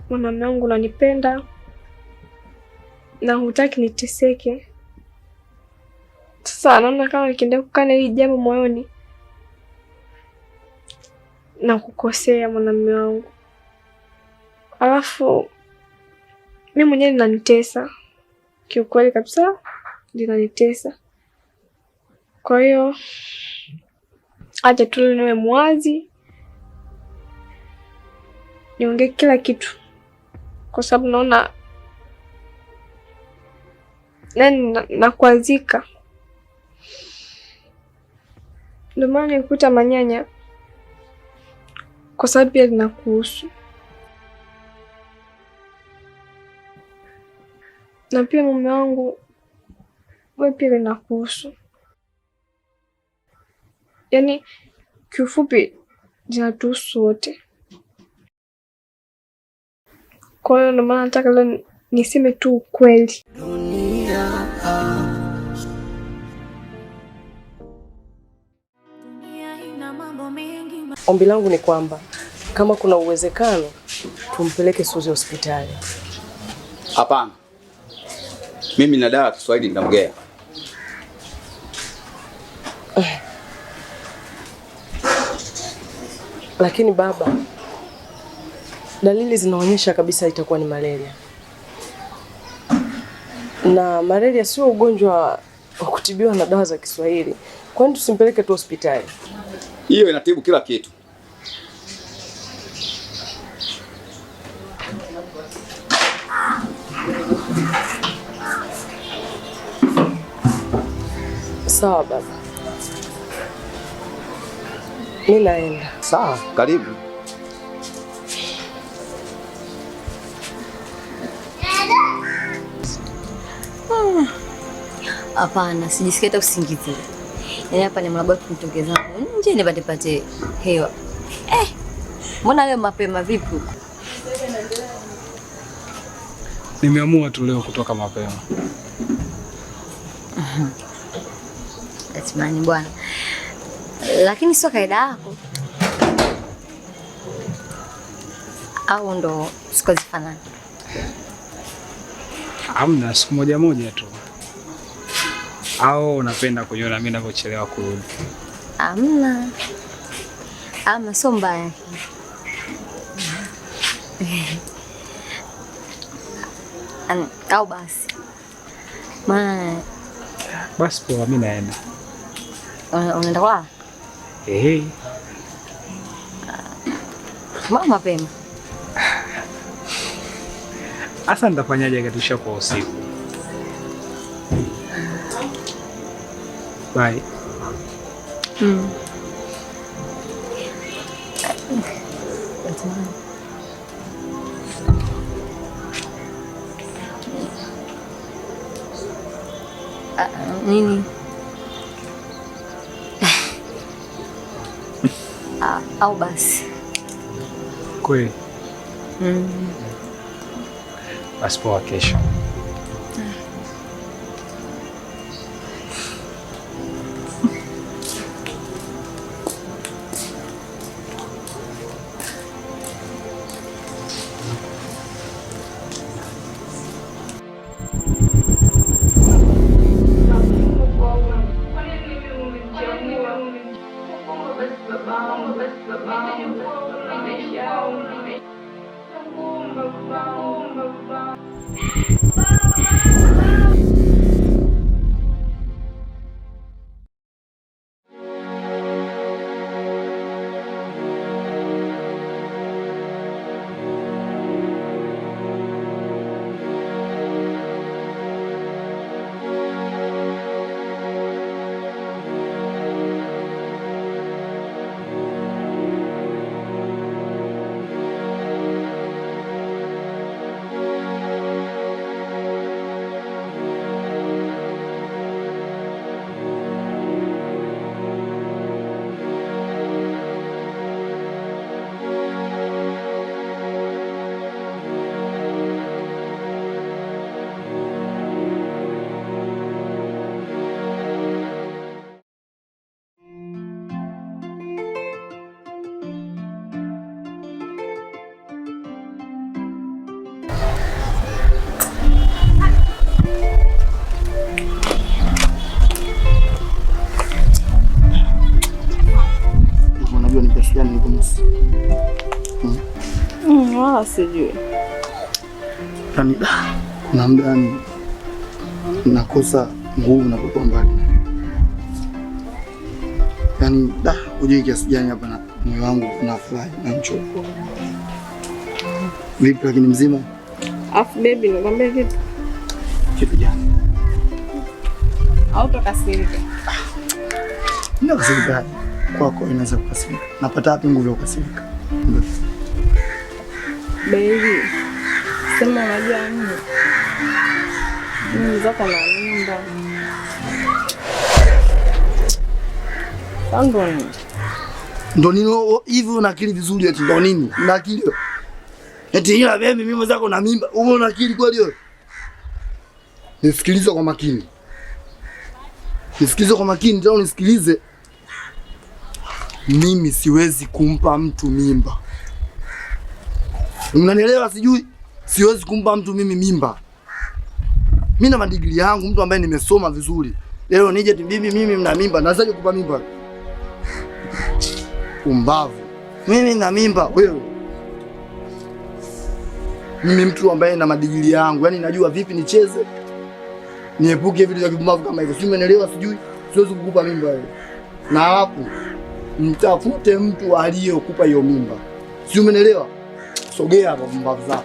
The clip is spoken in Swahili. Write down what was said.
Mwanaume wangu unanipenda na hutaki niteseke. Sasa naona kama nikiendelea kukaa na hili jambo moyoni na kukosea mwanaume wangu. Alafu mimi mwenyewe ninanitesa. Kiukweli kabisa linanitesa. Kwa hiyo acha tu niwe mwazi. Niongee kila kitu. Kwa sababu naona nakuazika. Ndio maana nikuta manyanya. Kwa sababu pia linakuhusu. Na pia mume wangu wewe pia linakuhusu. Yaani kiufupi linatuhusu wote. Kwa hiyo ndio maana nataka leo niseme tu ukweli. Ombi langu ni kwamba kama kuna uwezekano tumpeleke Suzi hospitali. Hapana. Mimi na dawa ya Kiswahili nitamgea. Lakini baba, dalili zinaonyesha kabisa itakuwa ni malaria. Na malaria sio ugonjwa wa kutibiwa na dawa za Kiswahili. Kwani tusimpeleke tu hospitali? Hiyo inatibu kila kitu. Sawa baba. Mimi naenda. Sawa, karibu. Hapana, sijisikia hata usingizi. Yaani hapa ni mlabaki kumtokeza nje nipate hewa. Mbona leo mapema vipi? Nimeamua tu leo kutoka mapema. Atimani bwana. Lakini sio kaida yako. Au ndo siku zifanana? Hamna, siku moja moja tu. Au unapenda kujiona mimi ninavyochelewa kurudi? Hamna. Ama sio mbaya. Au basi. Basi poa, mimi naenda. Unaenda kwa? Mapema. Asa nitafanyaje katisha kwa usiku? Bye. Nini? Au basi. Kweli? Basi poa, kesho. kiasi gani nikumisi? Wala sijui. Yaani kuna muda nakosa nguvu napokuwa mbali. Yaani hujui kiasi gani hapa na moyo wangu unafurahi na mchoko. Vipi lakini mzima? Afu baby nikwambia kitu. Kitu gani? Hautakasirika. Ndio kasirika. Kwako inaweza kukasirika. Napata wapi nguvu ya kukasirika? Baby. Sema unajua nini? Mimi zako na mimba. Andoni. Ndo nini hivi una akili vizuri eti ndo nini? Una akili? Eti ila baby mimi zako na mimba. Una akili kweli wewe? Nisikilize kwa makini. Nisikilize kwa makini, ndio nisikilize. Mimi siwezi kumpa mtu mimba. Unanielewa sijui? Siwezi kumpa mtu mimi mimba. Mimi na madigrii yangu, mtu ambaye nimesoma vizuri. Leo nije bibi mimi mna mimba, nawezaje kukupa mimba? Umbavu. Mimi na mimba wewe. Mimi mtu ambaye na madigrii yangu, yani najua vipi nicheze. Niepuke vitu vya kipumbavu kama hivyo. Si umeelewa sijui? Siwezi kukupa mimba wewe. Na hapo mtafute mtu aliyokupa hiyo mimba. Si umeelewa? Sogea hapo mbavu zako.